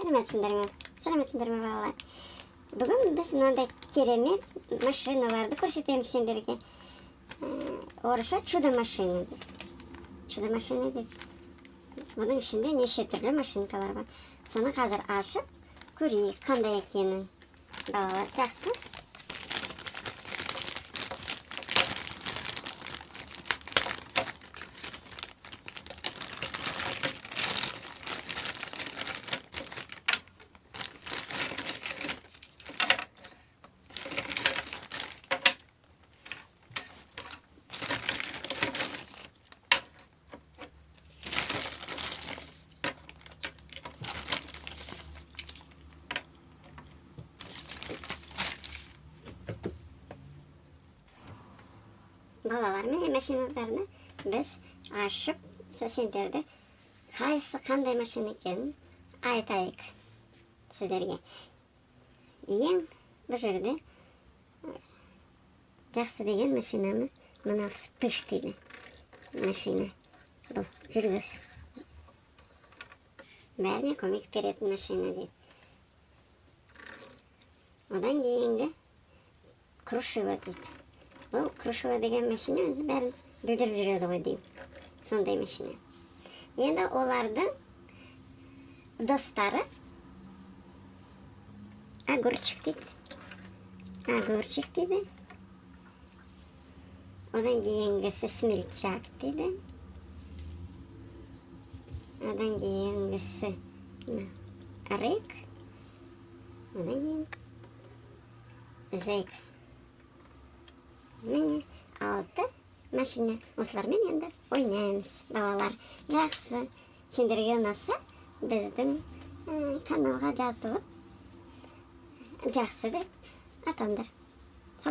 Сәлеметсіңдер ме балалар? Бүгін біз мынандай керемет машиналарды көрсетеміз сендерге. Орысша чудо машина дейді. Чудо машина дейді. Бұның ішінде неше түрлі машинкалар бар. Соны қазір ашып көрейік, қандай екенін. Балалар, жақсы. Балалар, міне машиналарны біз ашып, сендерді қайсы қандай машина екенін айтайық сіздерге. Ең бұл жерде жақсы деген машинамыз мына вспыш дейді машина. Бұл жүргіз. Бәріне көмек беретін машина дейді. Одан кейінгі крушила дейді. Бұл крушила деген машина өзі бәрін бүлдіріп жүреді ғой деймін. Сондай машина. Енді олардың достары огурчик дейді. Огурчик дейді. Одан кейінгісі смельчак дейді. Одан кейінгісі рек. Одан кейін зек. Міне 6 машина. Осылармен енді ойнаймыз, балалар. Жақсы. Сендерге ұнаса, біздің каналға жазылып, жақсы деп атаңдар.